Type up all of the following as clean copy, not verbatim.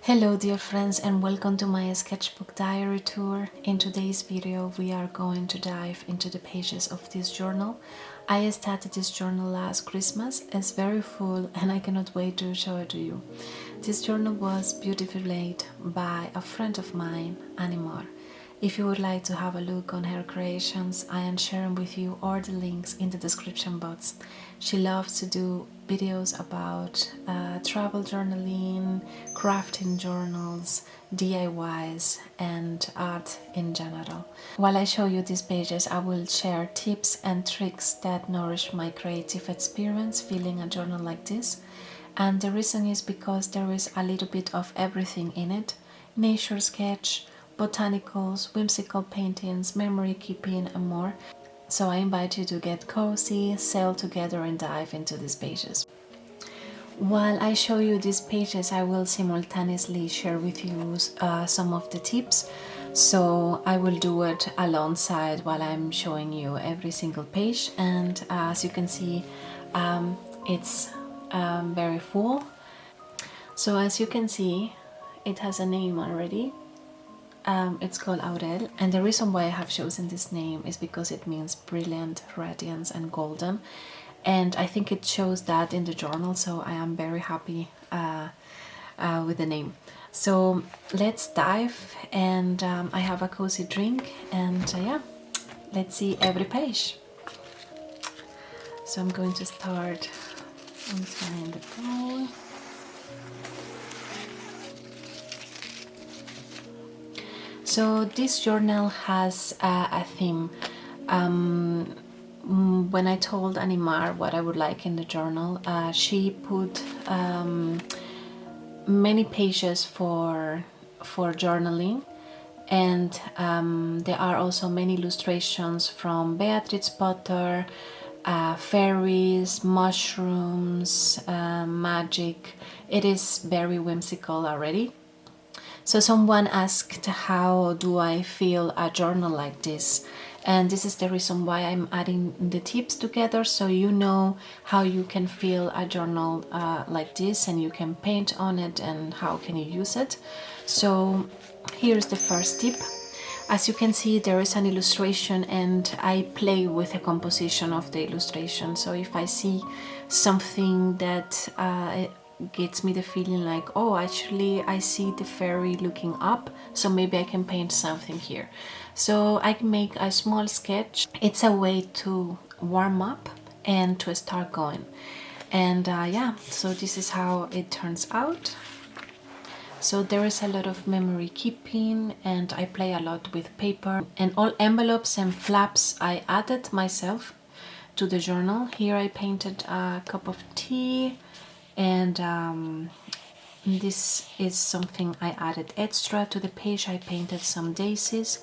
Hello dear friends, and welcome to my sketchbook diary tour. In today's video we are going to dive into the pages of this journal. I started this journal last Christmas. It's very full and I cannot wait to show it to you. This journal was beautifully made by a friend of mine, Animar. If you would like to have a look on her creations, I am sharing with you all the links in the description box. She loves to do videos about travel journaling, crafting journals, DIYs and art in general. While I show you these pages, I will share tips and tricks that nourish my creative experience filling a journal like this. And the reason is because there is a little bit of everything in it: nature sketch, botanicals, whimsical paintings, memory keeping and more. So I invite you to get cozy, sail together and dive into these pages. While I show you these pages, I will simultaneously share with you some of the tips. So I will do it alongside while I'm showing you every single page. And as you can see, it's very full. So as you can see, it has a name already. It's called Aurel, and the reason why I have chosen this name is because it means brilliant, radiance and golden, and I think it shows that in the journal, so I am very happy with the name. So let's dive, and I have a cozy drink, and yeah, let's see every page. So I'm going to start inside the bowl. So this journal has a theme. When I told Animar what I would like in the journal, she put many pages for journaling, and there are also many illustrations from Beatrice Potter, fairies, mushrooms, magic. It is very whimsical already. So someone asked, how do I fill a journal like this? And this is the reason why I'm adding the tips together, so you know how you can fill a journal like this, and you can paint on it and how can you use it. So here's the first tip. As you can see, there is an illustration and I play with the composition of the illustration. So if I see something that gets me the feeling like, oh, actually I see the fairy looking up, so maybe I can paint something here. So I can make a small sketch. It's a way to warm up and to start going. And yeah, so this is how it turns out. So there is a lot of memory keeping, and I play a lot with paper, and all envelopes and flaps I added myself to the journal. Here I painted a cup of tea, and this is something I added extra to the page. I painted some daisies.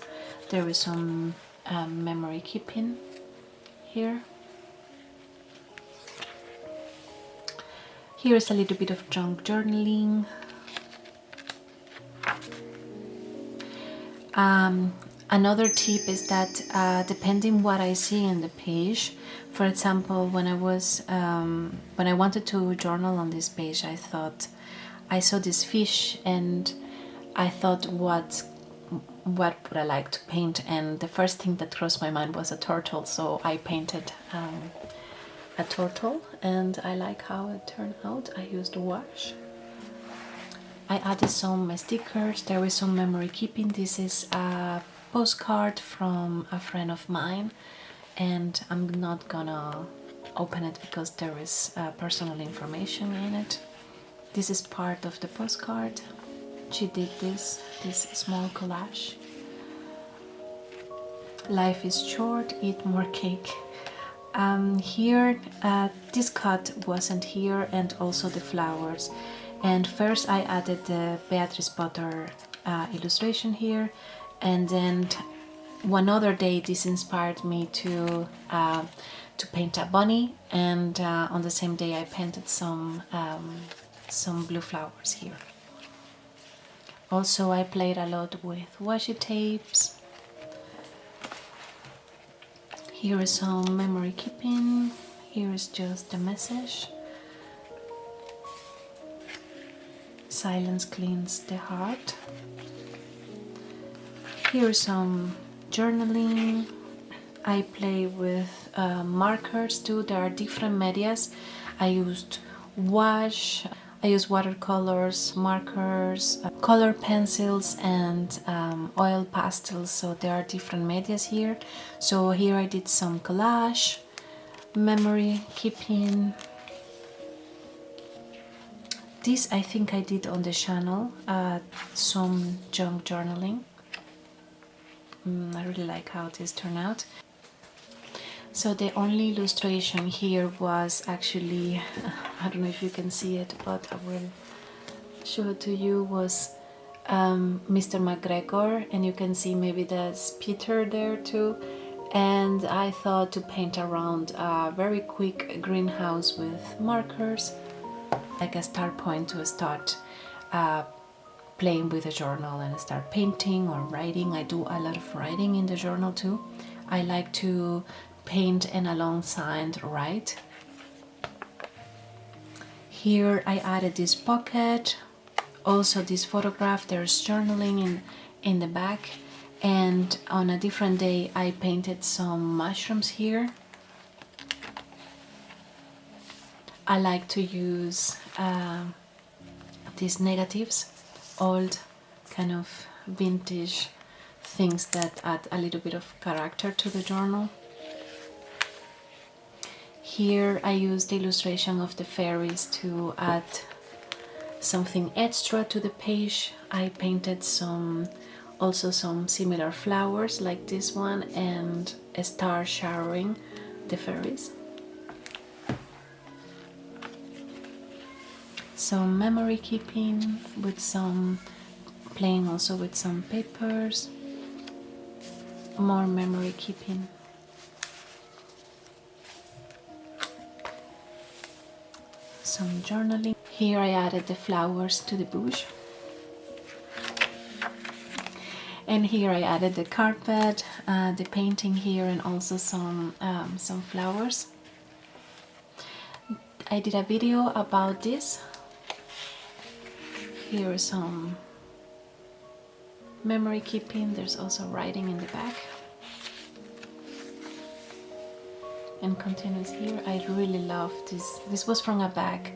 There is some memory keeping here. Here is a little bit of junk journaling. Another tip is that depending what I see in the page, for example, when I wanted to journal on this page, I thought I saw this fish and I thought what would I like to paint, and the first thing that crossed my mind was a turtle, so I painted a turtle, and I like how it turned out. I used wash. I added some stickers. There is some memory keeping. This is a postcard from a friend of mine, and I'm not gonna open it because there is personal information in it. This is part of the postcard. She did this small collage. Life is short, eat more cake. Here, this cut wasn't here, and also the flowers. And first I added the Beatrice Potter illustration here, and then one other day this inspired me to paint a bunny, and on the same day I painted some blue flowers here. Also I played a lot with washi tapes. Here is some memory keeping. Here is just the message. silence cleans the heart. Here's some journaling. I play with markers too. There are different medias. I used wash, I use watercolors, markers, color pencils, and oil pastels. So there are different medias here. So here I did some collage, memory keeping. This I think I did on the channel, some junk journaling. I really like how this turned out. So the only illustration here was actually, I don't know if you can see it, but I will show it to you, was Mr. McGregor, and you can see maybe there's Peter there too. And I thought to paint around a very quick greenhouse with markers, like a start point to start playing with a journal and start painting or writing. I do a lot of writing in the journal too. I like to paint and alongside write. Here I added this pocket, also this photograph. There's journaling in the back, and on a different day I painted some mushrooms here. I like to use these negatives, old kind of vintage things that add a little bit of character to the journal. Here I used the illustration of the fairies to add something extra to the page. I painted also some similar flowers like this one, and a star showering the fairies. Some memory keeping with some, playing also with some papers, more memory keeping. Some journaling. Here I added the flowers to the bush. And here I added the carpet, the painting here, and also some flowers. I did a video about this. Here is some memory keeping. There's also writing in the back. And continues here. I really love this. This was from a bag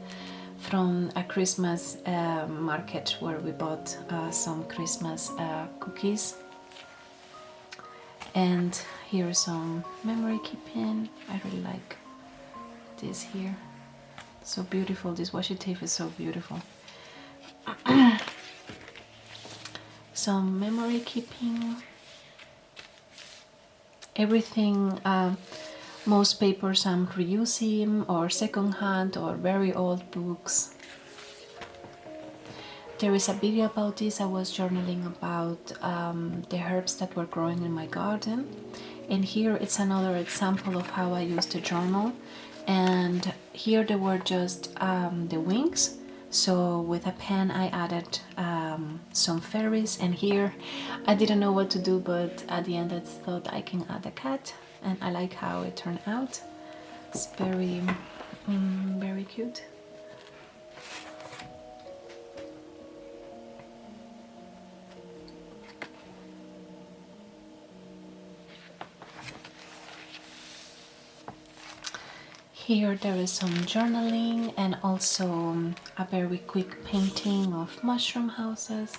from a Christmas market where we bought some Christmas cookies. And here's some memory keeping. I really like this here. So beautiful. This washi tape is so beautiful. Some memory keeping. Everything. Most papers I'm reusing or second-hand or very old books. There is a video about this. I was journaling about the herbs that were growing in my garden, and here it's another example of how I used to journal. And here they were just the wings, so with a pen I added some fairies, and here I didn't know what to do, but at the end I thought I can add a cat. And I like how it turned out. It's very, very cute. Here there is some journaling and also a very quick painting of mushroom houses.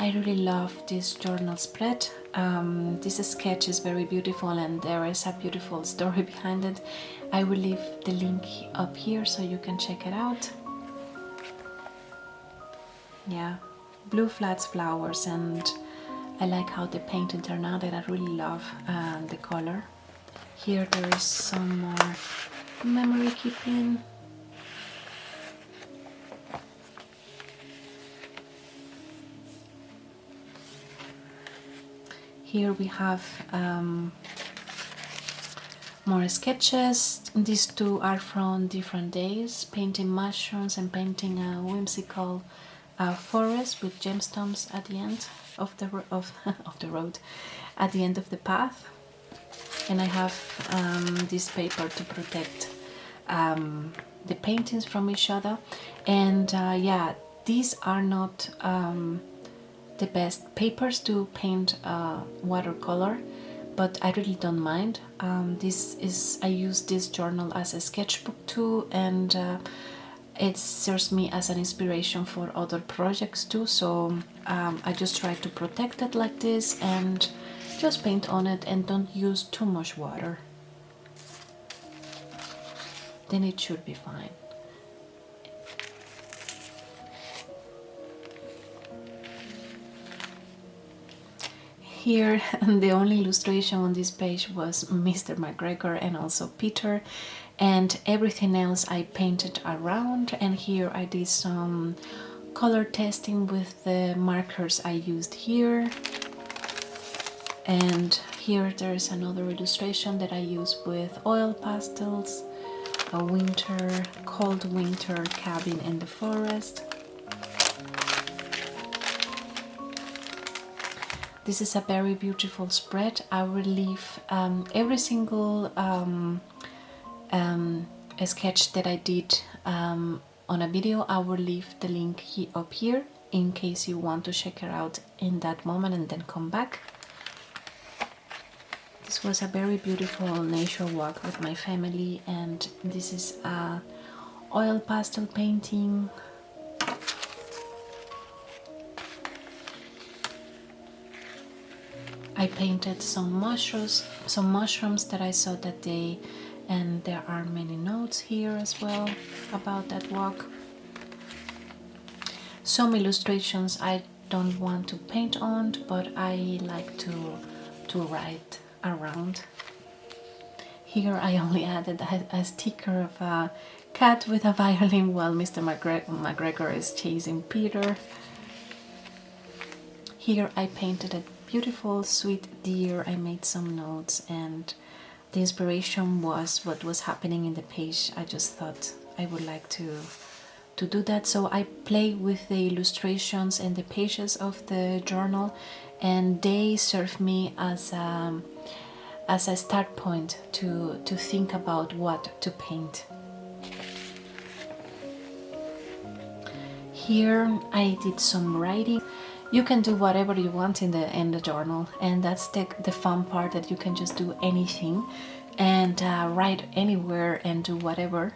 I really love this journal spread. This sketch is very beautiful and there is a beautiful story behind it. I will leave the link up here so you can check it out. Yeah, blue flats flowers, and I like how the painting turned out, and I really love the color. Here there is some more memory keeping. Here we have more sketches. These two are from different days, painting mushrooms and painting a whimsical forest with gemstones at the end of the road, at the end of the path. And I have this paper to protect the paintings from each other. And yeah, these are not the best papers to paint watercolor, but I really don't mind. I use this journal as a sketchbook too, and it serves me as an inspiration for other projects too. So I just try to protect it like this and just paint on it and don't use too much water. Then it should be fine. Here, the only illustration on this page was Mr. McGregor and also Peter, and everything else I painted around. And here I did some color testing with the markers I used here. And here there's another illustration that I use with oil pastels, a cold winter cabin in the forest. This is a very beautiful spread. I will leave every single sketch that I did on a video. I will leave the link up here in case you want to check it out in that moment and then come back. This was a very beautiful nature walk with my family, and this is a oil pastel painting. I painted some mushrooms that I saw that day, and there are many notes here as well about that walk. Some illustrations I don't want to paint on, but I like to write around. Here I only added a sticker of a cat with a violin while Mr. McGregor is chasing Peter. Here I painted a beautiful sweet deer. I made some notes, and the inspiration was what was happening in the page. I just thought I would like to do that, so I play with the illustrations and the pages of the journal, and they serve me as a start point to think about what to paint. Here I did some writing. You can do whatever you want in the journal, and that's the fun part, that you can just do anything and write anywhere and do whatever.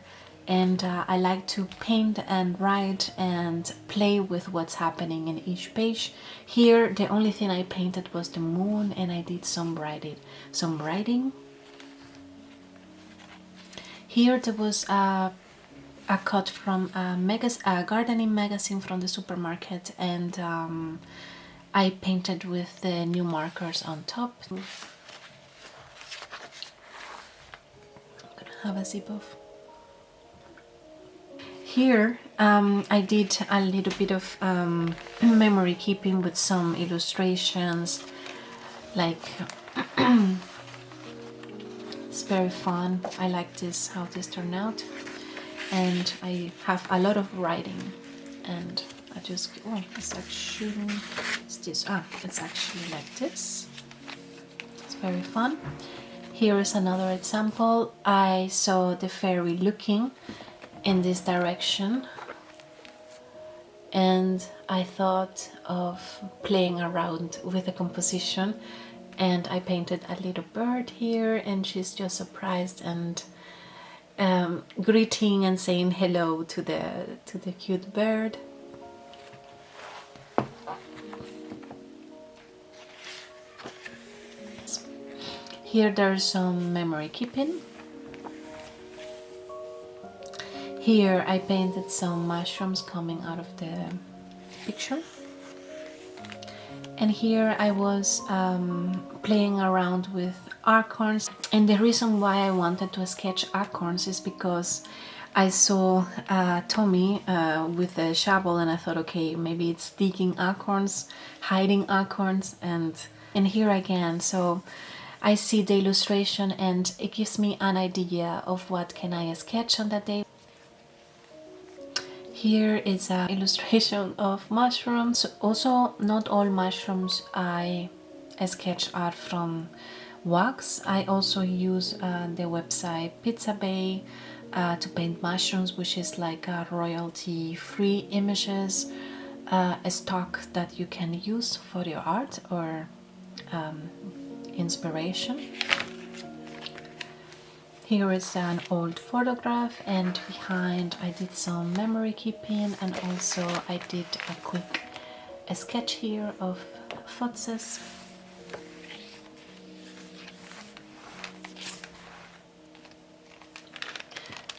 And I like to paint and write and play with what's happening in each page. Here the only thing I painted was the moon, and I did some writing. Here there was a cut from a gardening magazine from the supermarket, and I painted with the new markers on top. I'm gonna have a sip of. Here I did a little bit of memory keeping with some illustrations, like it's very fun. I like this, how this turned out. And I have a lot of writing, and I just, it's actually like this. It's very fun. Here is another example. I saw the fairy looking in this direction, and I thought of playing around with the composition, and I painted a little bird here, and she's just surprised and greeting and saying hello to the cute bird. Here there's some memory keeping. Here I painted some mushrooms coming out of the picture. And here I was playing around with acorns, and the reason why I wanted to sketch acorns is because I saw Tommy with a shovel, and I thought, okay, maybe it's digging acorns, hiding acorns, and here again. So I see the illustration, and it gives me an idea of what can I sketch on that day. Here is an illustration of mushrooms. Also, not all mushrooms I sketch are from wax. I also use the website Pizza Bay to paint mushrooms, which is like a royalty-free images, a stock that you can use for your art or inspiration. Here is an old photograph, and behind I did some memory keeping, and also I did a quick sketch here of foxes.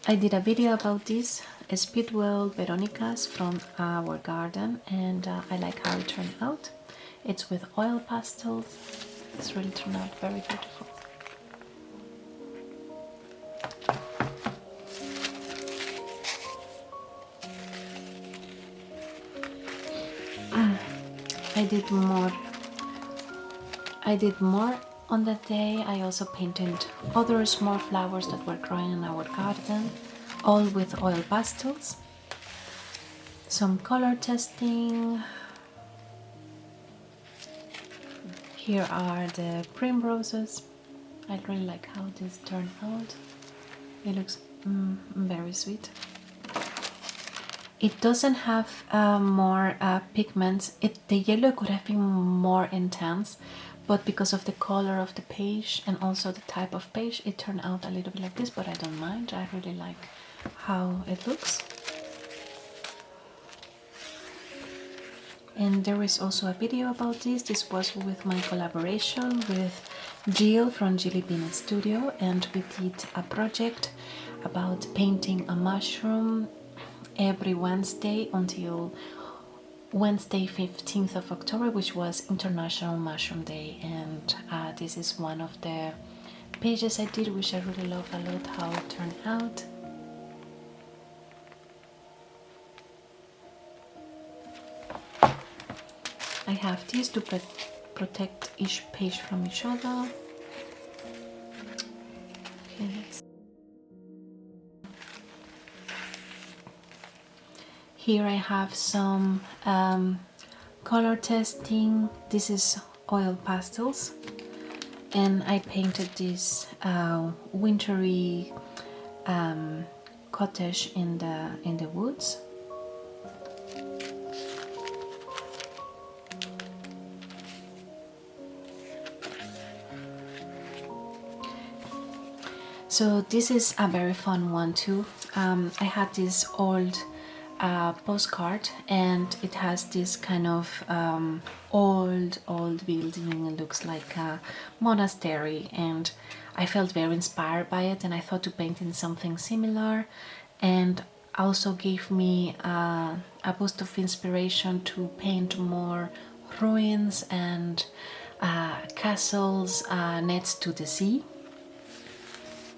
I did a video about this speedwell veronicas from our garden, and I like how it turned out. It's with oil pastels. It's really turned out very beautiful. I did more on that day. I also painted other small flowers that were growing in our garden, all with oil pastels. Some color testing. Here are the primroses. I really like how this turned out. It looks very sweet. It doesn't have more pigments. The yellow could have been more intense, but because of the color of the page and also the type of page, it turned out a little bit like this, but I don't mind. I really like how it looks. And there is also a video about this. This was with my collaboration with Jill from Jilly Bean Studio, and we did a project about painting a mushroom every Wednesday until Wednesday 15th of October, which was International Mushroom Day. And this is one of the pages I did, which I really love a lot how it turned out. I have these to protect each page from each other. Okay, here I have some color testing. This is oil pastels, and I painted this wintry cottage in the woods. So this is a very fun one too. I had this old postcard, and it has this kind of old building. It looks like a monastery, and I felt very inspired by it, and I thought to paint in something similar, and also gave me a boost of inspiration to paint more ruins and castles next to the sea.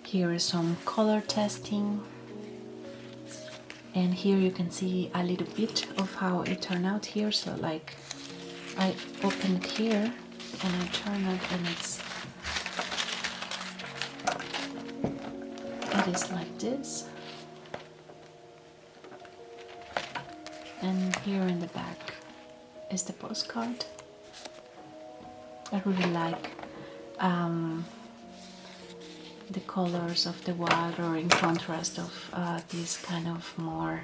Here is some color testing, and here you can see a little bit of how it turned out here. So like I open it here and I turn it, and it is like this. And here in the back is the postcard. I really like the colors of the water in contrast of these kind of more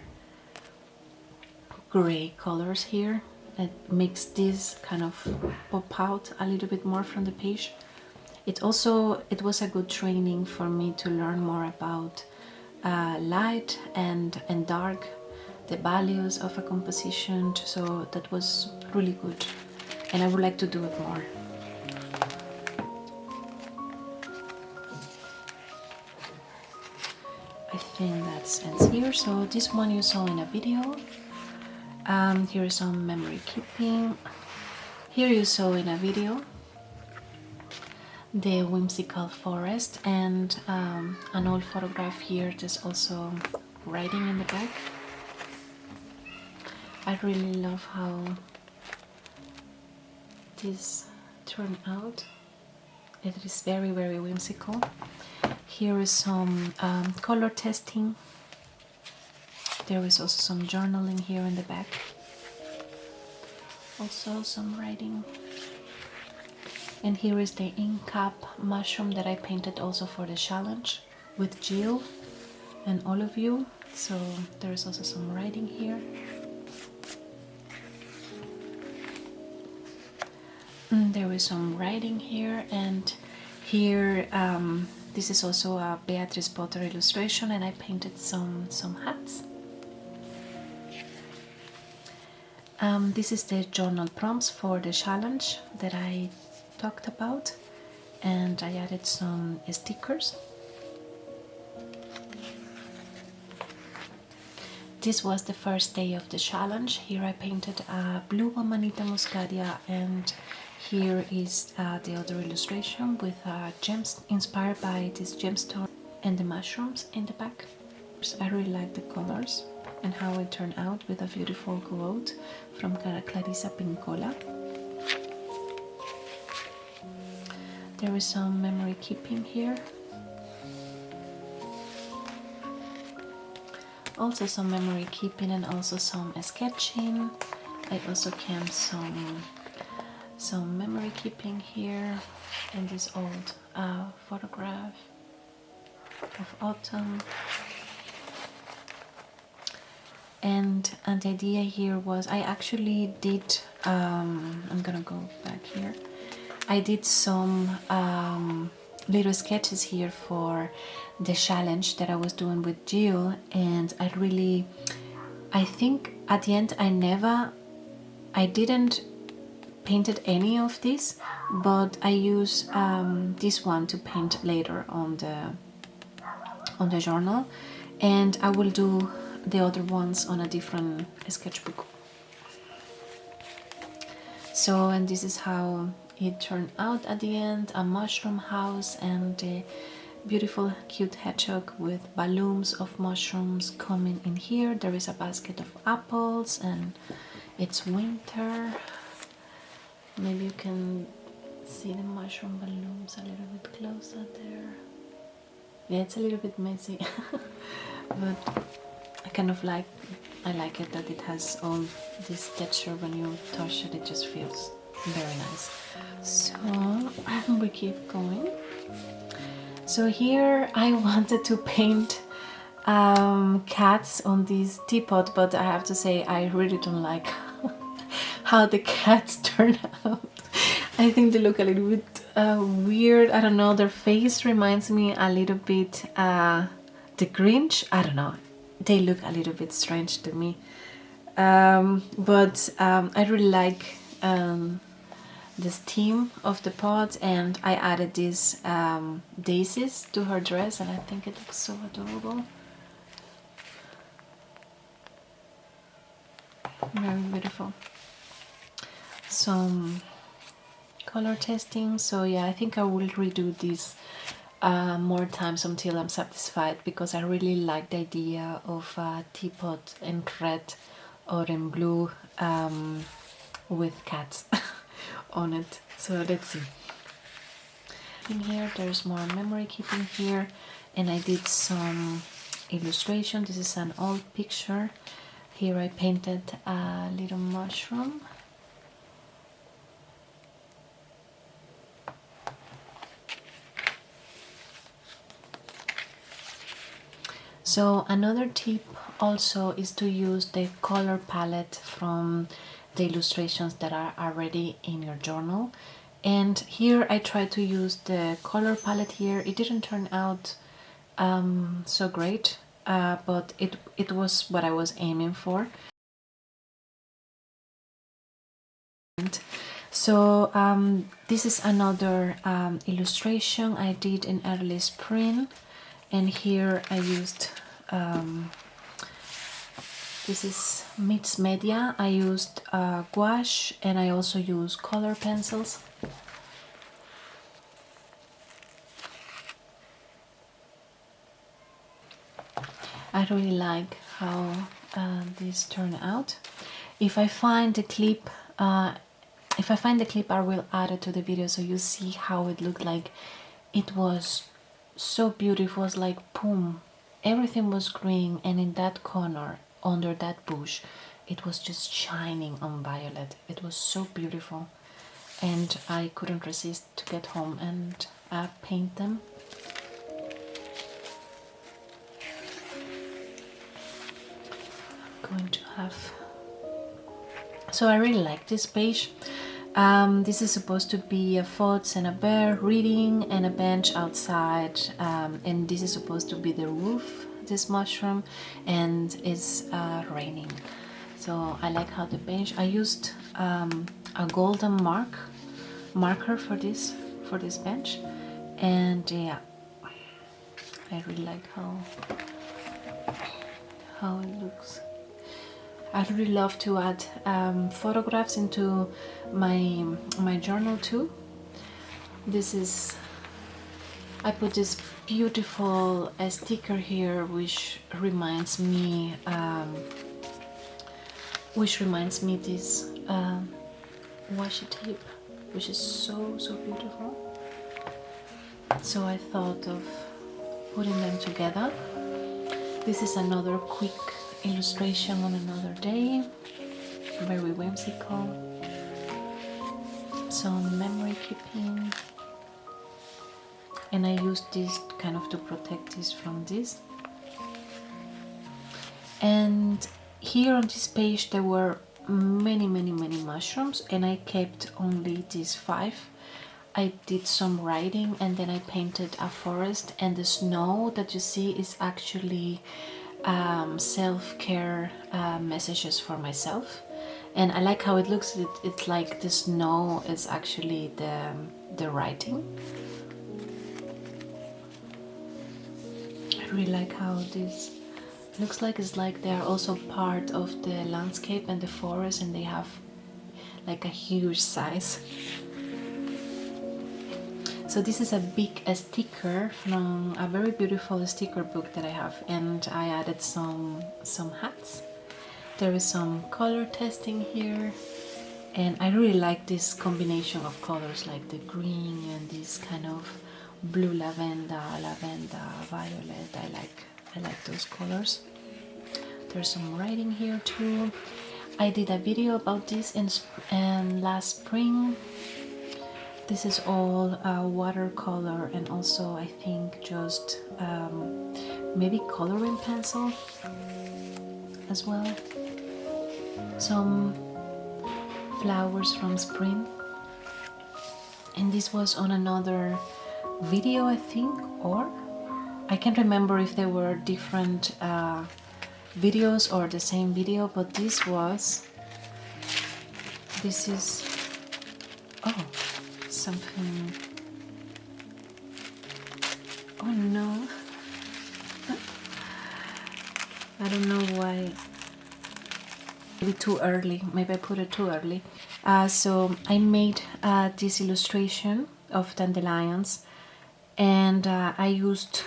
gray colors here. It makes this kind of pop out a little bit more from the page. It was a good training for me to learn more about light and dark, the values of a composition, so that was really good, and I would like to do it more. I think that ends here. So this one you saw in a video. Here is some memory keeping. Here you saw in a video the whimsical forest, and an old photograph here. There's also writing in the back. I really love how this turned out. It is very, very whimsical. Here is some color testing. There is also some journaling here in the back. Also some writing. And here is the ink cap mushroom that I painted also for the challenge with Jill. and all of you. So there's also some writing here. There is some writing here, and here this is also a Beatrice Potter illustration, and I painted some hats. This is the journal prompts for the challenge that I talked about, and I added some stickers. This was the first day of the challenge. Here I painted a blue Amanita muscaria, and here is the other illustration with gems inspired by this gemstone and the mushrooms in the back. I really like the colors and how it turned out with a beautiful quote from Clarissa Pincola. There is some memory keeping here. Also some memory keeping and also some sketching. I also came some memory keeping here in this old photograph of autumn. And the idea here was I actually did, I'm gonna go back here. I did some little sketches here for the challenge that I was doing with Jill, and I think at the end I didn't painted any of this, but I use this one to paint later on the journal, and I will do the other ones on a different sketchbook. So, and this is how it turned out at the end, a mushroom house and a beautiful cute hedgehog with balloons of mushrooms coming in here. There is a basket of apples and it's winter. Maybe you can see the mushroom balloons a little bit closer there. Yeah, it's a little bit messy, but I like it that it has all this texture. When you touch it, it just feels very nice. So we keep going. So here I wanted to paint cats on this teapot, but I have to say I really don't like how the cats turn out. I think they look a little bit weird. I don't know, their face reminds me a little bit the Grinch. I don't know, they look a little bit strange to me, but I really like this theme of the pot, and I added these daisies to her dress, and I think it looks so adorable. Very beautiful. Some color testing. So yeah, I think I will redo this more times until I'm satisfied, because I really like the idea of a teapot in red or in blue with cats on it. So let's see. In here there's more memory keeping here, and I did some illustration. This is an old picture. Here I painted a little mushroom. So another tip also is to use the color palette from the illustrations that are already in your journal. And here I tried to use the color palette here. It didn't turn out so great, but it was what I was aiming for. So this is another illustration I did in early spring, and here I used this is Mixed Media. I used gouache, and I also used color pencils. I really like how this turned out. If I find the clip, I will add it to the video so you see how it looked like. It was so beautiful. It was like boom, everything was green, and in that corner under that bush it was just shining on violet. It was so beautiful, and I couldn't resist to get home and paint them. going to have. So I really like this page. This is supposed to be a fox and a bear reading and a bench outside, and this is supposed to be the roof, this mushroom, and it's raining. So I like how the bench, I used a golden marker for this bench, and yeah, I really like how it looks. I'd really love to add photographs into my journal too. This is, I put this beautiful sticker here, which reminds me this washi tape, which is so beautiful. So I thought of putting them together. This is another quick illustration on another day, very whimsical. Some memory keeping, and I used this kind of to protect this from this. And here on this page there were many mushrooms, and I kept only these 5. I did some writing, and then I painted a forest, and the snow that you see is actually self-care messages for myself. And I like how it looks. It's like the snow is actually the writing. I really like how this looks like. It's like they are also part of the landscape and the forest, and they have like a huge size. So this is a big sticker from a very beautiful sticker book that I have, and I added some hats. There is some color testing here, and I really like this combination of colors, like the green and this kind of blue lavender, violet. I like those colors. There's some writing here too. I did a video about this in last spring. This is all watercolor, and also I think just maybe coloring pencil as well. Some flowers from spring, and this was on another video, I think, or I can't remember if there were different videos or the same video, but this is oh, something. Oh no. I don't know why. Maybe too early. Maybe I put it too early. So I made this illustration of dandelions, and I used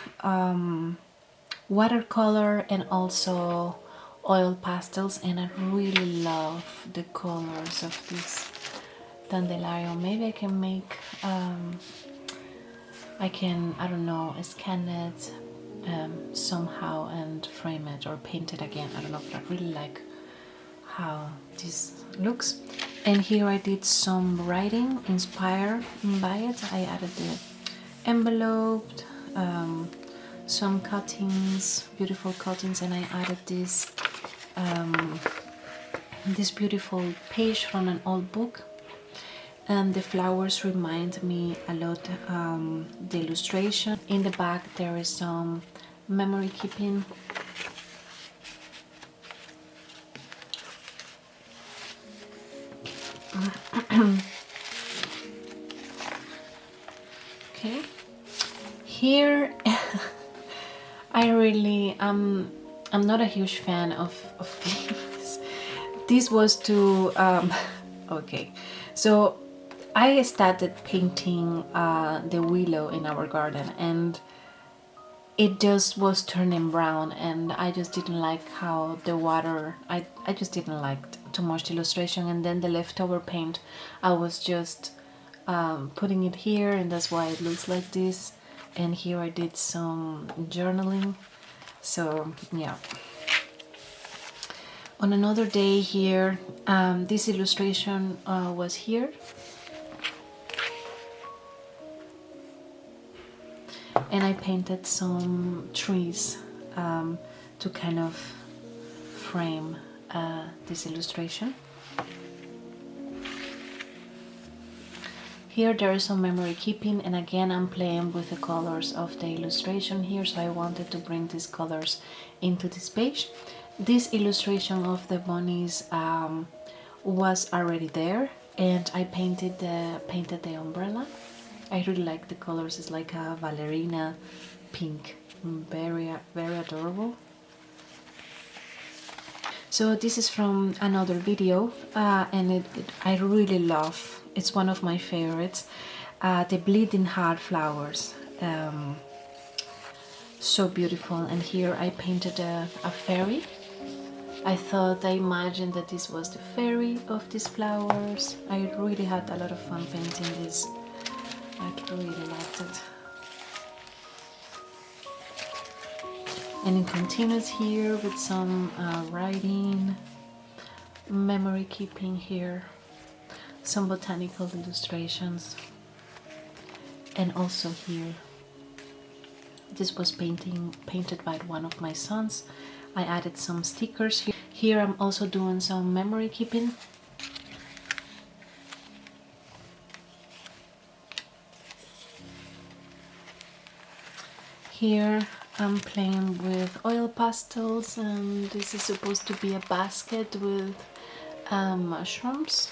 watercolor and also oil pastels, and I really love the colors of this dandelion. Maybe I can make I don't know, scan it somehow and frame it or paint it again. I don't know, but I really like how this looks. And here I did some writing inspired by it. I added the envelope, some cuttings, beautiful cuttings, and I added this this beautiful page from an old book. And the flowers remind me a lot the illustration. In the back there is some memory keeping. Okay, here I really I'm not a huge fan of these. This was to okay, so I started painting the willow in our garden, and it just was turning brown, and I just didn't like how the water, I just didn't like too much illustration. And then the leftover paint, I was just putting it here, and that's why it looks like this. And here I did some journaling. So yeah, on another day here, this illustration was here, and I painted some trees to kind of frame this illustration. Here there is some memory keeping, and again I'm playing with the colors of the illustration here, so I wanted to bring these colors into this page. This illustration of the bunnies was already there, and I painted the umbrella. I really like the colors. It's like a ballerina pink, very adorable. So this is from another video, and I really love. It's one of my favorites. The bleeding heart flowers, so beautiful. And here I painted a fairy. I imagined that this was the fairy of these flowers. I really had a lot of fun painting this. I really loved it. And it continues here with some writing, memory keeping here, some botanical illustrations, and also here, this was painted by one of my sons. I added some stickers here. Here I'm also doing some memory keeping. Here I'm playing with oil pastels, and this is supposed to be a basket with mushrooms.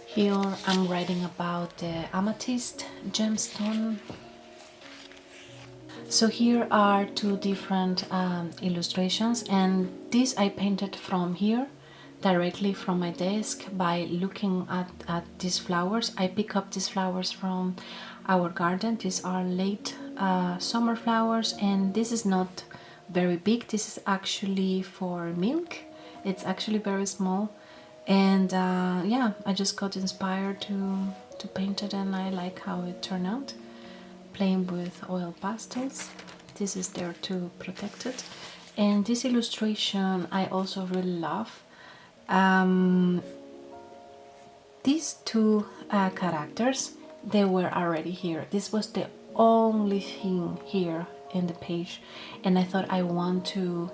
Here I'm writing about the amethyst gemstone. So here are two different illustrations, and this I painted from here, directly from my desk, by looking at these flowers. I pick up these flowers from our garden. These are late summer flowers, and this is not very big. This is actually for milk. It's actually very small, and yeah, I just got inspired to paint it, and I like how it turned out. Playing with oil pastels. This is there to protect it. And this illustration I also really love. These two characters, they were already here. This was the only thing here in the page, and I thought I want to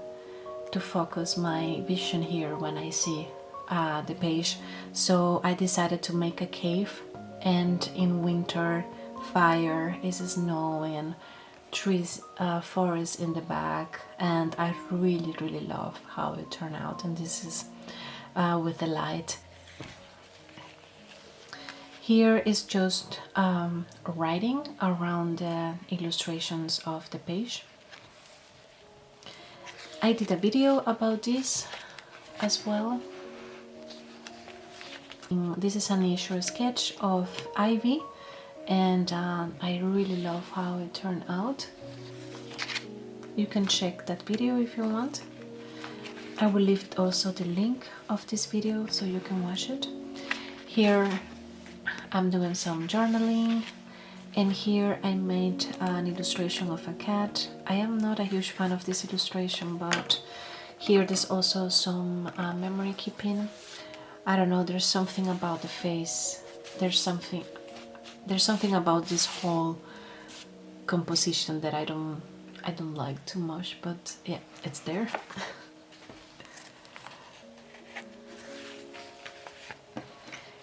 focus my vision here when I see the page. So I decided to make a cave, and in winter fire is snowing, trees, forest in the back, and I really love how it turned out. And this is with the light. Here is just writing around the illustrations of the page. I did a video about this as well. This is an initial sketch of Ivy, and I really love how it turned out. You can check that video if you want. I will leave also the link of this video so you can watch it. Here I'm doing some journaling, and here I made an illustration of a cat. I am not a huge fan of this illustration, but here there's also some memory keeping. I don't know, there's something about the face. There's something about this whole composition that I don't like too much, but yeah, it's there.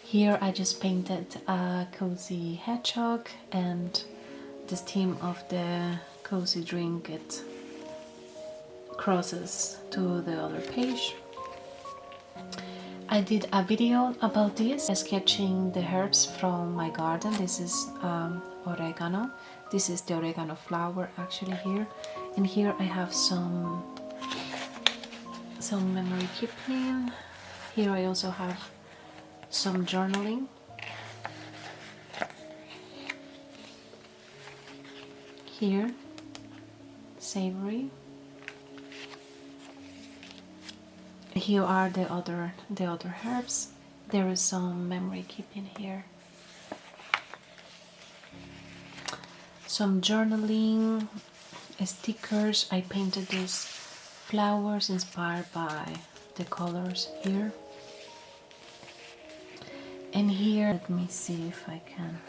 Here I just painted a cozy hedgehog, and this theme of the cozy drink, it crosses to the other page. I did a video about this, sketching the herbs from my garden. This is oregano. This is the oregano flower actually here. And here I have some memory keeping. Here I also have some journaling. Here, savory. Here are the other herbs. There is some memory keeping here. Some journaling, stickers. I painted these flowers inspired by the colors here. And here, let me see if I can.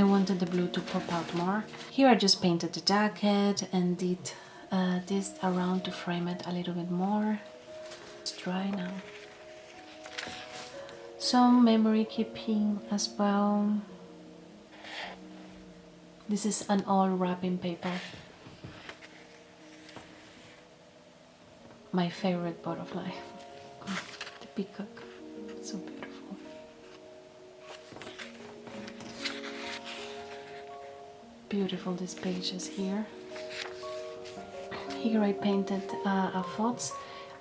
I wanted the blue to pop out more. Here I just painted the jacket and did this around to frame it a little bit more. It's dry now. Some memory keeping as well. This is an old wrapping paper. My favorite butterfly. The peacock. So beautiful. Beautiful these pages here. Here I painted a fox.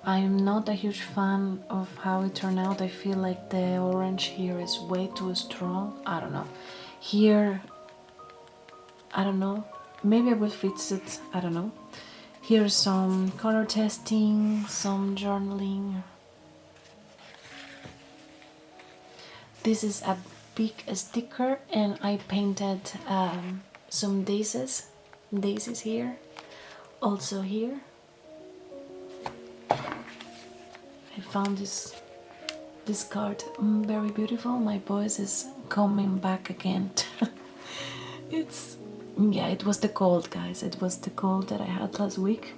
I'm not a huge fan of how it turned out. I feel like the orange here is way too strong. I don't know. Here, I don't know. Maybe I will fix it. I don't know. Here's some color testing, some journaling. This is a big sticker, and I painted some daisies here, also here. I found this card very beautiful. My voice is coming back again. Yeah, it was the cold, guys. It was the cold that I had last week.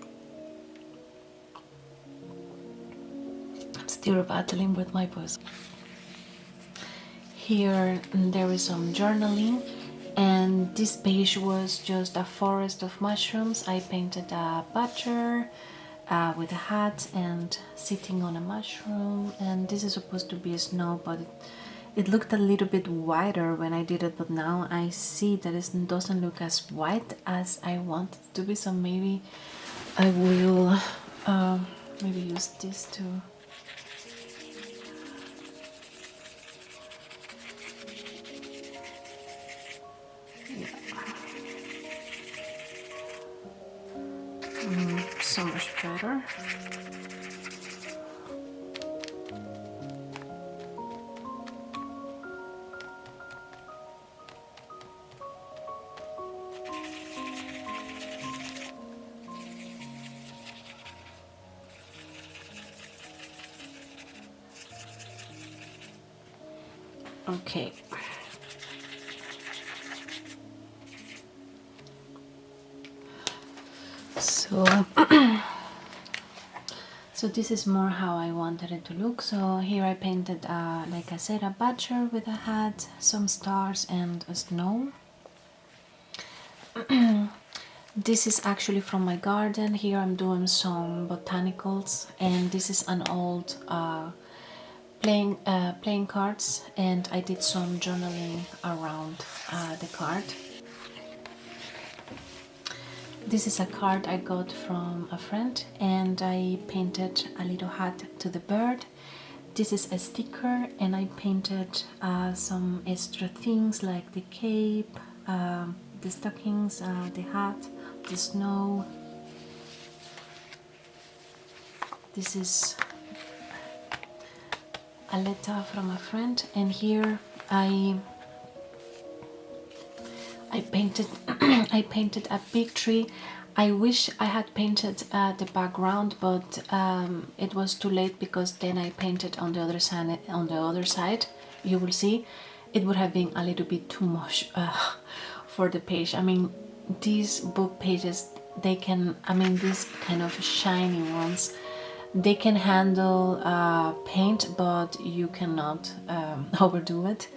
I'm still battling with my voice. Here there is some journaling, and this page was just a forest of mushrooms. I painted a badger with a hat and sitting on a mushroom, and this is supposed to be snow, but it looked a little bit whiter when I did it, but now I see that it doesn't look as white as I want it to be, so maybe I will maybe use this to so much better. Okay. So so this is more how I wanted it to look. So here I painted, like I said, a badger with a hat, some stars and a snow. This is actually from my garden. Here I'm doing some botanicals, and this is an old playing cards, and I did some journaling around the card. This is a card I got from a friend, and I painted a little hat to the bird. This is a sticker, and I painted some extra things like the cape, the stockings, the hat, the snow. This is a letter from a friend, and here I painted I painted a big tree. I wish I had painted the background, but it was too late, because then I painted on the other side. On the other side, you will see, it would have been a little bit too much for the page. I mean, these book pages, they can, I mean, these kind of shiny ones, they can handle paint, but you cannot overdo it.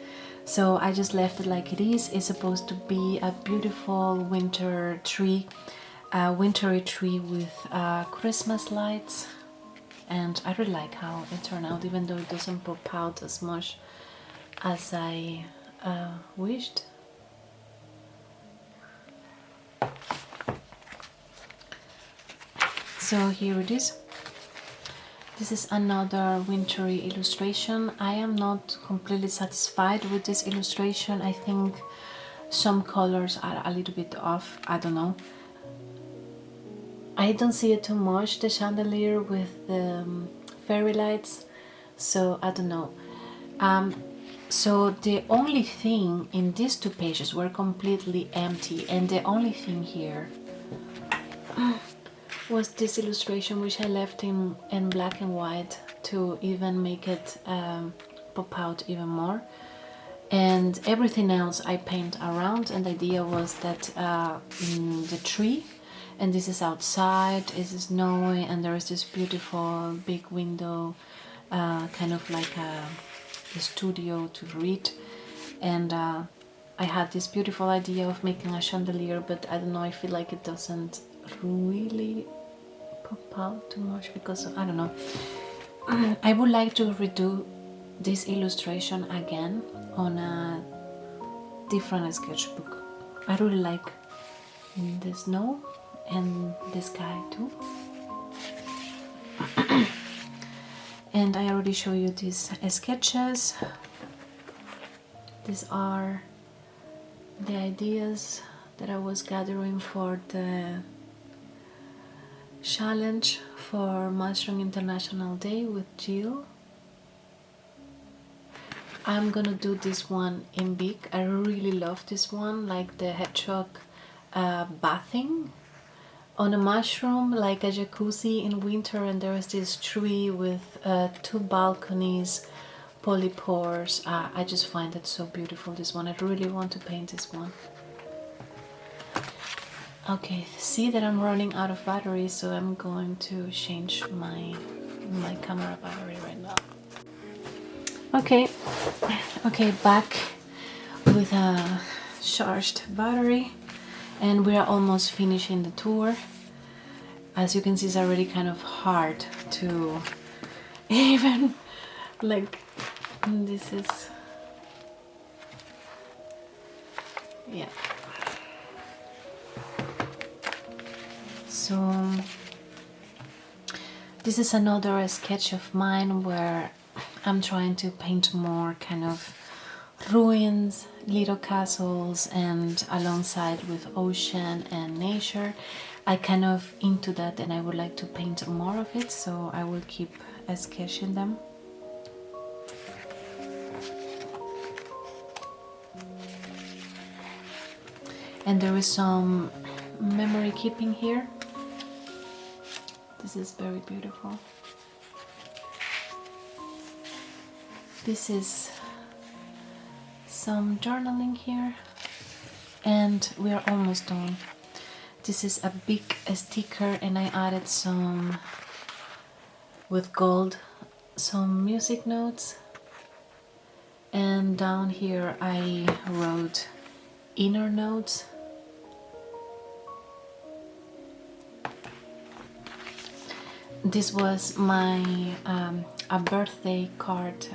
So I just left it like it is. It's supposed to be a beautiful winter tree, a wintry tree with Christmas lights, and I really like how it turned out, even though it doesn't pop out as much as I wished. So here it is. This is another wintry illustration. I am not completely satisfied with this illustration. I think some colors are a little bit off. I don't know. I don't see it too much, the chandelier with the fairy lights, so I don't know. So the only thing in these two pages were completely empty, and the only thing here was this illustration, which I left in black and white to even make it pop out even more. and everything else I paint around. And the idea was that the tree, and this is outside, it's snowy, and there is this beautiful big window, kind of like a studio to read. And I had this beautiful idea of making a chandelier, but I don't know, I feel like it doesn't really pop out too much because of, I don't know. I would like to redo this illustration again on a different sketchbook. I really like the snow and the sky too. And I already show you these sketches. These are the ideas that I was gathering for the challenge for Mushroom International Day with Jill. I'm gonna do this one in big. I really love this one, like the hedgehog bathing on a mushroom, like a jacuzzi in winter, and there is this tree with 2 balconies, polypores. I just find it so beautiful, this one. I really want to paint this one. Okay, see that I'm running out of battery, so I'm going to change my camera battery right now. Okay, back with a charged battery, and we are almost finishing the tour. As you can see, it's already kind of hard to even, like, this is, yeah. So this is another sketch of mine where I'm trying to paint more kind of ruins, little castles, and alongside with ocean and nature. I kind of into that, and I would like to paint more of it, so I will keep sketching them. And there is some memory keeping here. This is very beautiful. This is some journaling here, and we are almost done. This is a big sticker, and I added some with gold, some music notes, and down here I wrote inner notes. This was my a birthday card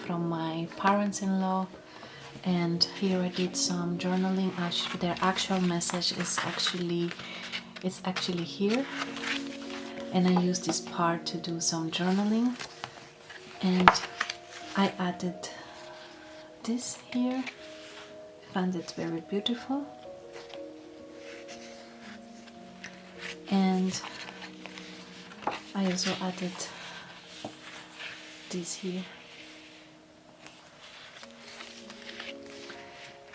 from my parents-in-law, and here I did some journaling. Actually, their actual message is actually here, and I used this part to do some journaling, and I added this here. I found it very beautiful, and I also added this here.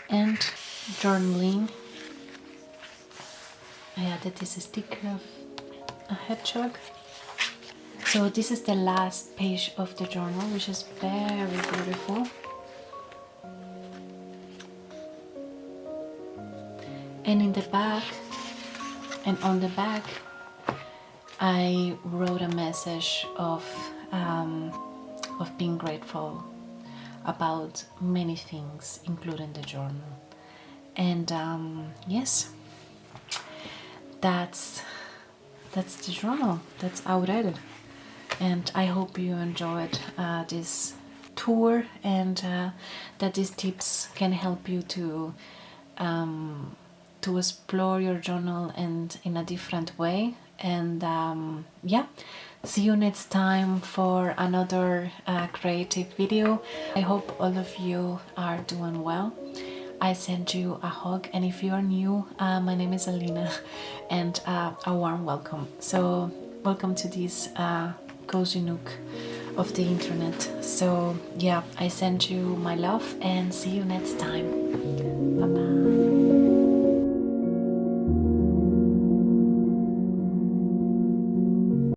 And journaling, I added this sticker of a hedgehog. So this is the last page of the journal, which is very beautiful. And in the back, and on the back, I wrote a message of being grateful about many things, including the journal. And yes, that's the journal. That's Aurel, and I hope you enjoyed this tour, and that these tips can help you to explore your journal and in a different way. And yeah, see you next time for another creative video. I hope all of you are doing well. I send you a hug, and if you are new, my name is Alina, and a warm welcome. So welcome to this cozy nook of the internet. So yeah, I send you my love, and see you next time. Bye bye.